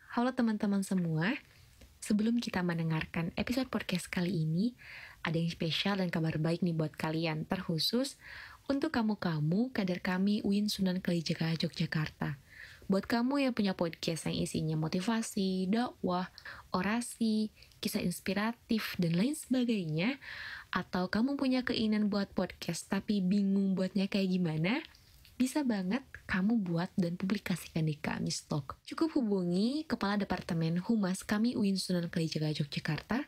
Halo teman-teman semua, sebelum kita mendengarkan episode podcast kali ini, ada yang spesial dan kabar baik nih buat kalian, terkhusus untuk kamu-kamu kader kami UIN Sunan Kalijaga Yogyakarta. Buat kamu yang punya podcast yang isinya motivasi, dakwah, orasi, kisah inspiratif, dan lain sebagainya, atau kamu punya keinginan buat podcast tapi bingung buatnya kayak gimana, bisa banget kamu buat dan publikasikan di kami Stok. Cukup hubungi Kepala Departemen Humas kami UIN Sunan Kalijaga Yogyakarta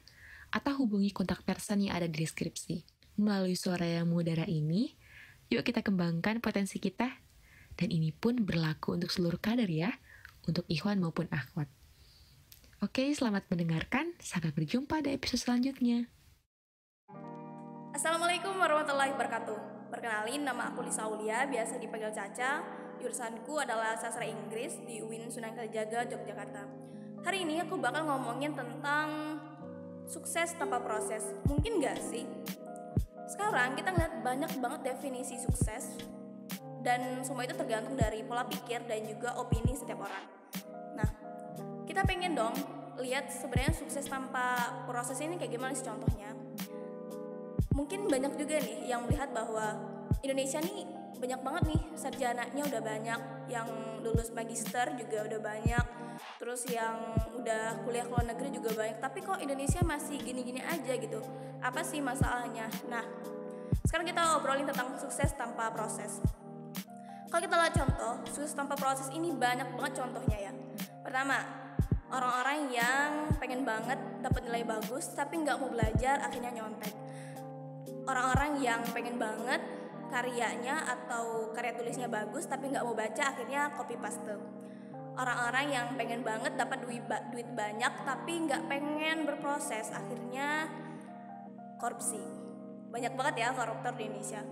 atau hubungi kontak person yang ada di deskripsi. Melalui suara yang mengudara ini, yuk kita kembangkan potensi kita. Dan ini pun berlaku untuk seluruh kader ya, untuk ikhwan maupun akhwat. Oke, selamat mendengarkan. Sampai berjumpa di episode selanjutnya. Assalamualaikum warahmatullahi wabarakatuh. Perkenalin, nama aku Lisa Aulia, biasa dipanggil Caca. Jurusanku adalah Sastra Inggris di UIN Sunan Kalijaga, Yogyakarta. Hari ini aku bakal ngomongin tentang sukses tanpa proses. Mungkin gak sih? Sekarang kita ngeliat banyak banget definisi sukses, dan semua itu tergantung dari pola pikir dan juga opini setiap orang. Nah, kita pengen dong lihat sebenarnya sukses tanpa proses ini kayak gimana sih contohnya. Mungkin banyak juga nih yang melihat bahwa Indonesia nih banyak banget nih sarjananya, udah banyak yang lulus magister juga udah banyak, terus yang udah kuliah ke luar negeri juga banyak, tapi kok Indonesia masih gini-gini aja gitu. Apa sih masalahnya? Nah, sekarang kita obrolin tentang sukses tanpa proses. Kalau kita lihat contoh, sukses tanpa proses ini banyak banget contohnya ya. Pertama, orang-orang yang pengen banget dapat nilai bagus tapi nggak mau belajar, akhirnya nyontek. Orang-orang yang pengen banget karyanya atau karya tulisnya bagus tapi nggak mau baca, akhirnya copy paste. Orang-orang yang pengen banget dapat duit banyak tapi nggak pengen berproses, akhirnya korupsi. Banyak banget ya koruptor di Indonesia.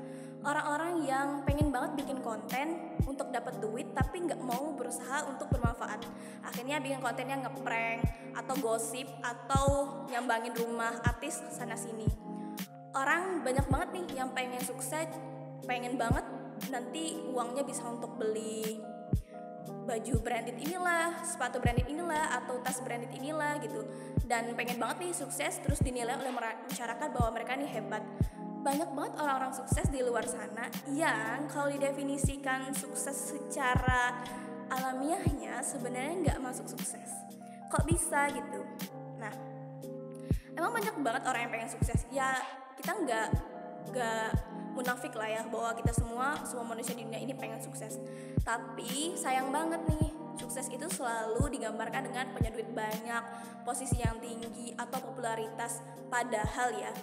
Orang-orang yang pengen banget bikin konten untuk dapat duit tapi nggak mau berusaha untuk bermanfaat, akhirnya bikin kontennya ngeprank atau gosip atau nyambangin rumah artis sana sini. Orang banyak banget nih yang pengen sukses, pengen banget nanti uangnya bisa untuk beli baju branded inilah, sepatu branded inilah, atau tas branded inilah gitu. Dan pengen banget nih sukses terus dinilai oleh masyarakat bahwa mereka nih hebat. Banyak banget orang-orang sukses di luar sana yang kalau didefinisikan sukses secara alamiahnya sebenarnya nggak masuk sukses. Kok bisa gitu? Nah, emang banyak banget orang yang pengen sukses. Ya kita nggak munafik lah ya bahwa kita semua manusia di dunia ini pengen sukses. Tapi sayang banget nih, sukses itu selalu digambarkan dengan punya duit banyak, posisi yang tinggi, atau popularitas. Padahal ya,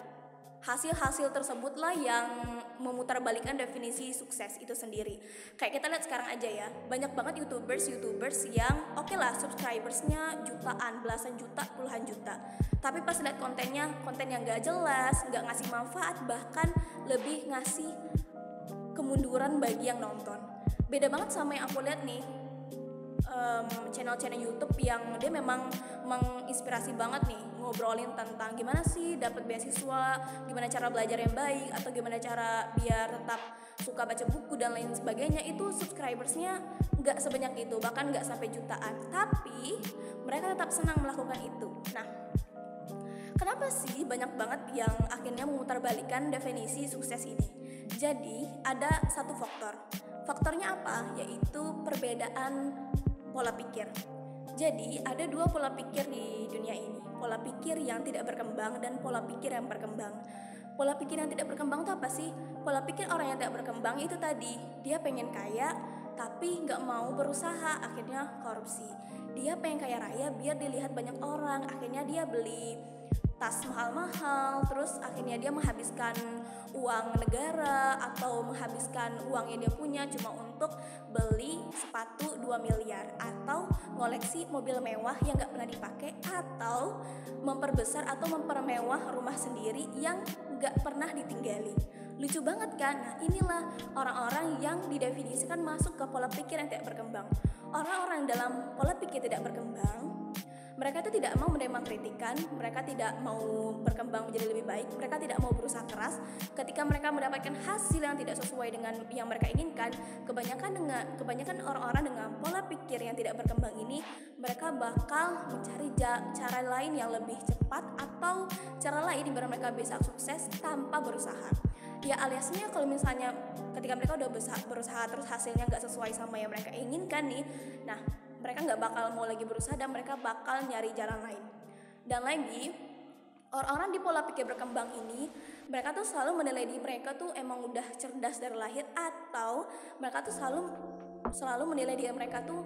hasil-hasil tersebutlah yang memutarbalikkan definisi sukses itu sendiri. Kayak kita lihat sekarang aja ya, banyak banget youtubers yang oke lah subscribersnya jutaan, belasan juta, puluhan juta, tapi pas lihat kontennya, konten yang gak jelas, gak ngasih manfaat, bahkan lebih ngasih kemunduran bagi yang nonton. Beda banget sama yang aku lihat nih, channel-channel YouTube yang dia memang menginspirasi banget nih, ngobrolin tentang gimana sih dapat beasiswa, gimana cara belajar yang baik, atau gimana cara biar tetap suka baca buku dan lain sebagainya. Itu subscribersnya nggak sebanyak itu, bahkan nggak sampai jutaan, tapi mereka tetap senang melakukan itu. Nah, kenapa sih banyak banget yang akhirnya memutarbalikkan definisi sukses ini? Jadi ada satu faktor. Faktornya apa? Yaitu perbedaan pola pikir. Jadi ada dua pola pikir di dunia ini. Pola pikir yang tidak berkembang dan pola pikir yang berkembang. Pola pikir yang tidak berkembang itu apa sih? Pola pikir orang yang tidak berkembang itu tadi, dia pengen kaya tapi nggak mau berusaha, akhirnya korupsi. Dia pengen kaya raya biar dilihat banyak orang, akhirnya dia beli tas mahal-mahal, terus akhirnya dia menghabiskan uang negara atau menghabiskan uang yang dia punya cuma untuk beli sepatu 2 miliar, atau ngoleksi mobil mewah yang gak pernah dipakai, atau memperbesar atau mempermewah rumah sendiri yang gak pernah ditinggali. Lucu banget kan? Nah, inilah orang-orang yang didefinisikan masuk ke pola pikir yang tidak berkembang. Orang-orang dalam pola pikir tidak berkembang Mereka itu tidak mau menerima kritikan, mereka tidak mau berkembang menjadi lebih baik, mereka tidak mau berusaha keras. Ketika mereka mendapatkan hasil yang tidak sesuai dengan yang mereka inginkan, kebanyakan orang-orang dengan pola pikir yang tidak berkembang ini, mereka bakal mencari cara lain yang lebih cepat atau cara lain di mana mereka bisa sukses tanpa berusaha. Ya aliasnya kalau misalnya ketika mereka udah berusaha terus hasilnya nggak sesuai sama yang mereka inginkan nih, nah mereka nggak bakal mau lagi berusaha dan mereka bakal nyari jalan lain. Dan lagi, orang-orang di pola pikir berkembang ini, mereka tuh selalu menilai diri mereka tuh emang udah cerdas dari lahir, atau mereka tuh selalu menilai diri mereka tuh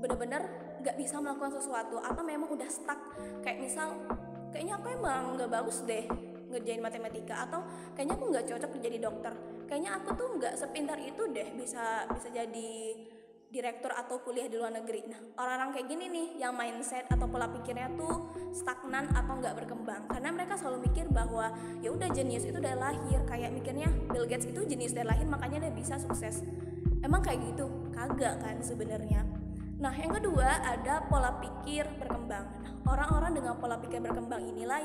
benar-benar nggak bisa melakukan sesuatu, atau memang udah stuck. Kayak misal, kayaknya aku emang nggak bagus deh ngerjain matematika, atau kayaknya aku nggak cocok menjadi dokter, kayaknya aku tuh nggak sepintar itu deh bisa jadi direktur atau kuliah di luar negeri. Nah, orang-orang kayak gini nih yang mindset atau pola pikirnya tuh stagnan atau nggak berkembang, karena mereka selalu mikir bahwa ya udah jenius itu dari lahir, kayak mikirnya Bill Gates itu jenius dari lahir makanya dia bisa sukses. Emang kayak gitu? Kagak kan sebenarnya. Nah, yang kedua ada pola pikir berkembang. Nah, orang-orang dengan pola pikir berkembang inilah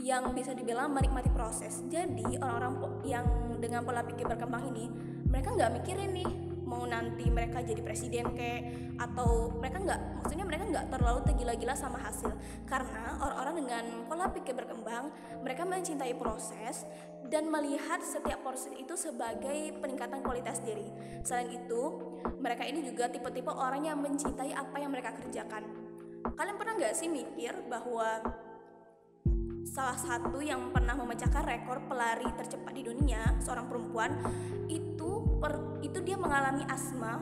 yang bisa dibilang menikmati proses. Jadi orang-orang yang dengan pola pikir berkembang ini, mereka nggak mikirin nih mau nanti mereka jadi presiden kayak, atau mereka nggak terlalu tergila-gila sama hasil, karena orang-orang dengan pola pikir berkembang, mereka mencintai proses dan melihat setiap proses itu sebagai peningkatan kualitas diri. Selain itu, mereka ini juga tipe-tipe orang yang mencintai apa yang mereka kerjakan. Kalian pernah nggak sih mikir bahwa salah satu yang pernah memecahkan rekor pelari tercepat di dunia, seorang perempuan, itu dia mengalami asma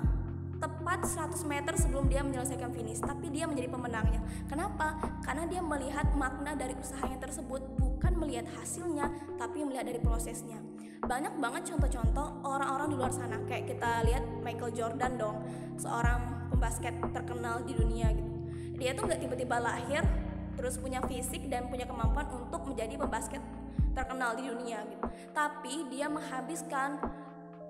tepat 100 meter sebelum dia menyelesaikan finish, tapi dia menjadi pemenangnya. Kenapa? Karena dia melihat makna dari usahanya tersebut, bukan melihat hasilnya, tapi melihat dari prosesnya. Banyak banget contoh-contoh orang-orang di luar sana, kayak kita lihat Michael Jordan dong, seorang pembasket terkenal di dunia gitu. Dia tuh nggak tiba-tiba lahir terus punya fisik dan punya kemampuan untuk menjadi pembasket terkenal di dunia gitu, tapi dia menghabiskan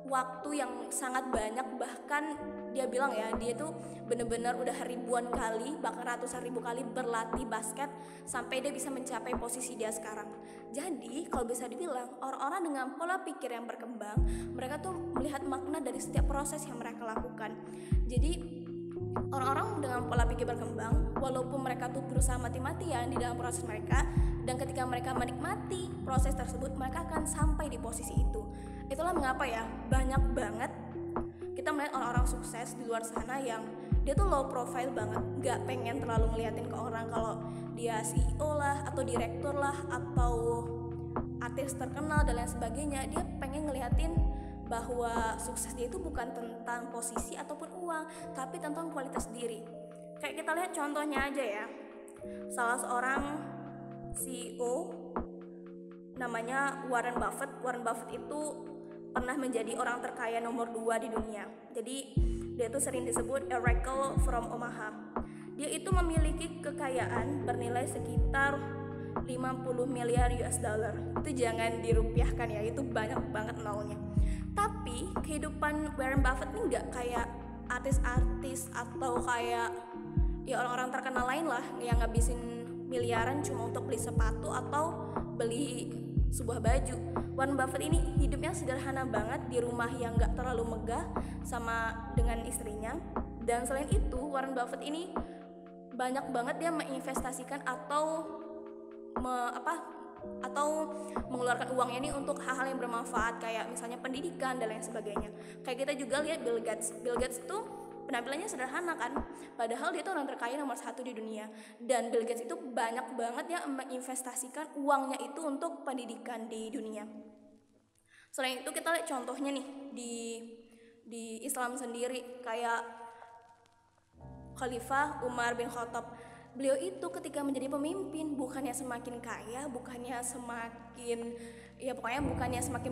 waktu yang sangat banyak, bahkan dia bilang ya, dia tuh bener-bener udah ribuan kali, bahkan ratusan ribu kali berlatih basket sampai dia bisa mencapai posisi dia sekarang. Jadi kalau bisa dibilang, orang-orang dengan pola pikir yang berkembang, mereka tuh melihat makna dari setiap proses yang mereka lakukan. Jadi orang-orang dengan pola pikir berkembang, walaupun mereka tuh berusaha mati-matian di dalam proses mereka, dan ketika mereka menikmati proses tersebut, mereka akan sampai di posisi itu. Itulah mengapa ya, banyak banget kita melihat orang-orang sukses di luar sana yang dia tuh low profile banget, gak pengen terlalu ngeliatin ke orang kalau dia CEO lah, atau direktur lah, atau artis terkenal dan lain sebagainya. Dia pengen ngeliatin bahwa sukses dia itu bukan tentang posisi ataupun uang, tapi tentang kualitas diri. Kayak kita lihat contohnya aja ya, salah seorang CEO namanya Warren Buffett. Warren Buffett itu pernah menjadi orang terkaya nomor 2 di dunia. Jadi dia tuh sering disebut Oracle from Omaha. Dia itu memiliki kekayaan bernilai sekitar 50 miliar US dollar. Itu jangan dirupiahkan ya, itu banyak banget nolnya. Tapi kehidupan Warren Buffett ini gak kayak artis-artis atau kayak ya orang-orang terkenal lain lah yang ngabisin miliaran cuma untuk beli sepatu atau beli sebuah baju. Warren Buffett ini hidupnya sederhana banget, di rumah yang gak terlalu megah sama dengan istrinya. Dan selain itu, Warren Buffett ini banyak banget dia menginvestasikan atau mengeluarkan uangnya ini untuk hal-hal yang bermanfaat, kayak misalnya pendidikan dan lain sebagainya. Kayak kita juga lihat Bill Gates. Bill Gates itu penampilannya sederhana kan, padahal dia tuh orang terkaya nomor 1 di dunia. Dan Bill Gates itu banyak banget ya menginvestasikan uangnya itu untuk pendidikan di dunia. Selain itu kita lihat contohnya nih di Islam sendiri, kayak Khalifah Umar bin Khattab. Beliau itu ketika menjadi pemimpin bukannya semakin kaya, bukannya semakin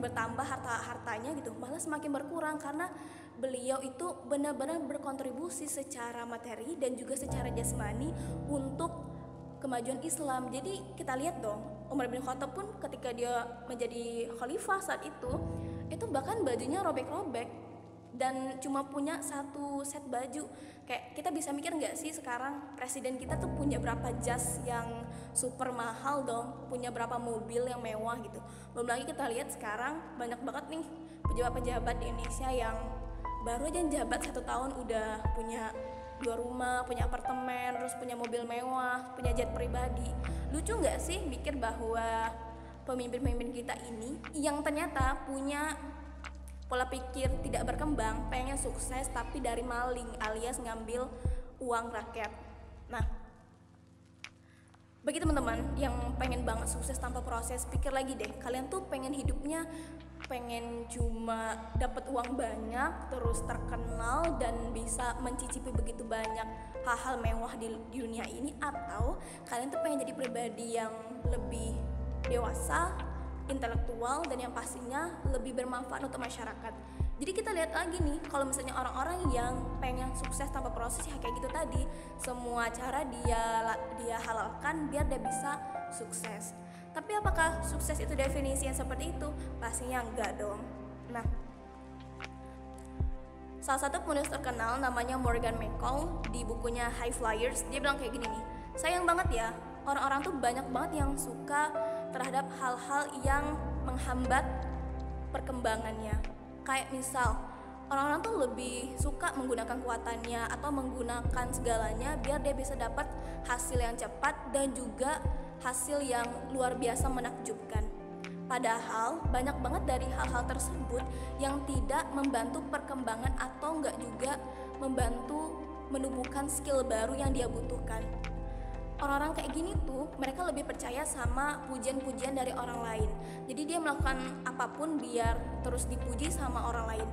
bertambah hartanya gitu, malah semakin berkurang, karena beliau itu benar-benar berkontribusi secara materi dan juga secara jasmani untuk kemajuan Islam. Jadi kita lihat dong, Umar bin Khattab pun ketika dia menjadi khalifah saat itu bahkan bajunya robek-robek dan cuma punya satu set baju. Kayak kita bisa mikir nggak sih sekarang presiden kita tuh punya berapa jas yang super mahal dong, punya berapa mobil yang mewah gitu. Belum lagi kita lihat sekarang banyak banget nih pejabat-pejabat di Indonesia yang baru aja jabat 1 tahun udah punya 2 rumah, punya apartemen, terus punya mobil mewah, punya jet pribadi. Lucu nggak sih mikir bahwa pemimpin-pemimpin kita ini yang ternyata punya pola pikir tidak berkembang, pengen sukses tapi dari maling alias ngambil uang rakyat. Nah, bagi teman-teman yang pengen banget sukses tanpa proses, pikir lagi deh, kalian tuh pengen hidupnya pengen cuma dapat uang banyak, terus terkenal dan bisa mencicipi begitu banyak hal-hal mewah di dunia ini, atau kalian tuh pengen jadi pribadi yang lebih dewasa, intelektual, dan yang pastinya lebih bermanfaat untuk masyarakat. Jadi kita lihat lagi nih, kalau misalnya orang-orang yang pengen sukses tanpa proses ya kayak gitu tadi, semua cara dia halalkan biar dia bisa sukses. Tapi apakah sukses itu definisinya seperti itu? Pastinya enggak dong. Nah, salah satu penulis terkenal namanya Morgan McCall di bukunya High Flyers, dia bilang kayak gini nih, sayang banget ya, orang-orang tuh banyak banget yang suka terhadap hal-hal yang menghambat perkembangannya. Kayak misal, orang-orang tuh lebih suka menggunakan kekuatannya atau menggunakan segalanya biar dia bisa dapat hasil yang cepat dan juga hasil yang luar biasa menakjubkan. Padahal banyak banget dari hal-hal tersebut yang tidak membantu perkembangan atau enggak juga membantu menumbuhkan skill baru yang dia butuhkan. Orang-orang kayak gini tuh mereka lebih percaya sama pujian-pujian dari orang lain. Jadi dia melakukan apapun biar terus dipuji sama orang lain.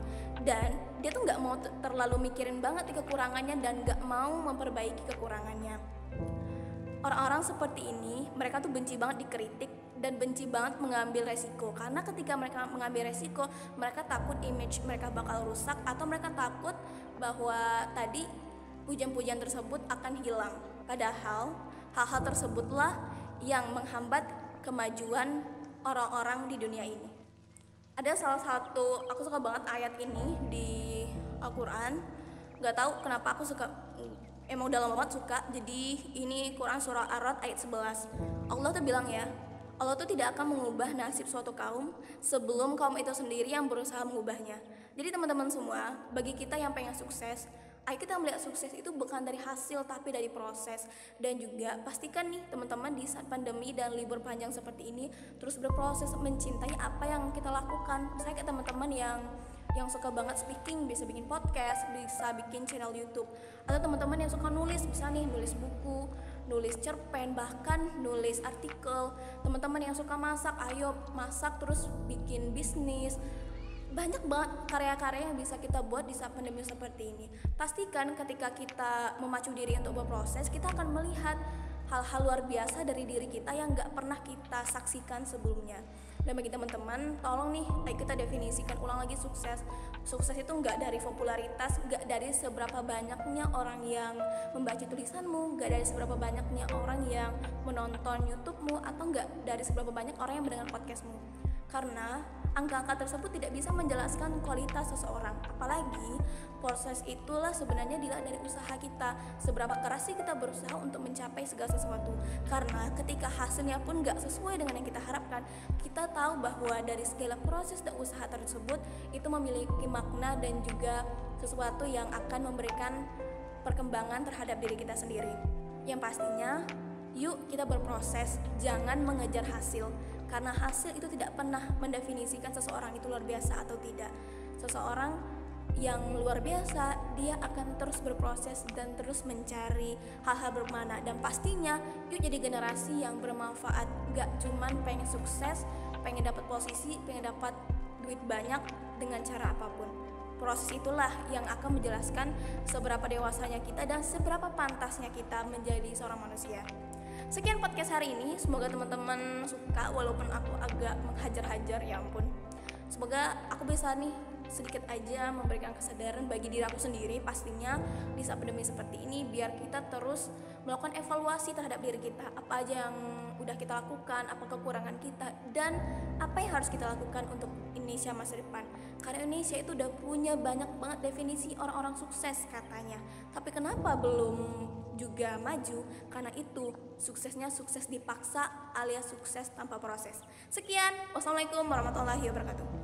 Dan dia tuh gak mau terlalu mikirin banget di kekurangannya dan gak mau memperbaiki kekurangannya. Orang-orang seperti ini, mereka tuh benci banget dikritik dan benci banget mengambil resiko. Karena ketika mereka mengambil resiko, mereka takut image mereka bakal rusak, atau mereka takut bahwa tadi pujian-pujian tersebut akan hilang. Padahal hal-hal tersebutlah yang menghambat kemajuan orang-orang di dunia ini. Ada salah satu, aku suka banget ayat ini di Al-Quran. Gak tahu kenapa aku suka, emang udah lama banget suka. Jadi ini Quran surah Ar-Ra'd ayat 11. Allah tuh bilang ya, Allah tuh tidak akan mengubah nasib suatu kaum sebelum kaum itu sendiri yang berusaha mengubahnya. Jadi teman-teman semua, bagi kita yang pengen sukses, ayo kita melihat sukses itu bukan dari hasil tapi dari proses. Dan juga pastikan nih teman-teman di saat pandemi dan libur panjang seperti ini terus berproses mencintai apa yang kita lakukan. Saya kayak teman-teman yang suka banget speaking, bisa bikin podcast, bisa bikin channel YouTube. Atau teman-teman yang suka nulis, bisa nih nulis buku, nulis cerpen, bahkan nulis artikel. Teman-teman yang suka masak, ayo masak terus bikin bisnis. Banyak banget karya-karya yang bisa kita buat di saat pandemi seperti ini. Pastikan ketika kita memacu diri untuk berproses, kita akan melihat hal-hal luar biasa dari diri kita yang gak pernah kita saksikan sebelumnya. Dan bagi teman-teman, tolong nih, ayo kita definisikan ulang lagi sukses. Sukses itu gak dari popularitas, gak dari seberapa banyaknya orang yang membaca tulisanmu, gak dari seberapa banyaknya orang yang menonton YouTube-mu, atau gak dari seberapa banyak orang yang mendengar podcastmu. Karena angka-angka tersebut tidak bisa menjelaskan kualitas seseorang. Apalagi proses itulah sebenarnya dilihat dari usaha kita, seberapa keras sih kita berusaha untuk mencapai segala sesuatu. Karena ketika hasilnya pun gak sesuai dengan yang kita harapkan, kita tahu bahwa dari segala proses dan usaha tersebut itu memiliki makna dan juga sesuatu yang akan memberikan perkembangan terhadap diri kita sendiri. Yang pastinya, yuk kita berproses, jangan mengejar hasil. Karena hasil itu tidak pernah mendefinisikan seseorang itu luar biasa atau tidak. Seseorang yang luar biasa, dia akan terus berproses dan terus mencari hal-hal bermakna. Dan pastinya yuk jadi generasi yang bermanfaat, gak cuman pengen sukses, pengen dapat posisi, pengen dapat duit banyak dengan cara apapun. Proses itulah yang akan menjelaskan seberapa dewasanya kita dan seberapa pantasnya kita menjadi seorang manusia. Sekian podcast hari ini, semoga teman-teman suka walaupun aku agak menghajar-hajar, ya ampun. Semoga aku bisa nih sedikit aja memberikan kesadaran bagi diri aku sendiri pastinya di saat pandemi seperti ini, biar kita terus melakukan evaluasi terhadap diri kita, apa aja yang udah kita lakukan, apa kekurangan kita, dan apa yang harus kita lakukan untuk Indonesia masa depan. Karena Indonesia itu udah punya banyak banget definisi orang-orang sukses katanya, tapi kenapa belum juga maju? Karena itu suksesnya sukses dipaksa alias sukses tanpa proses. Sekian, wassalamualaikum warahmatullahi wabarakatuh.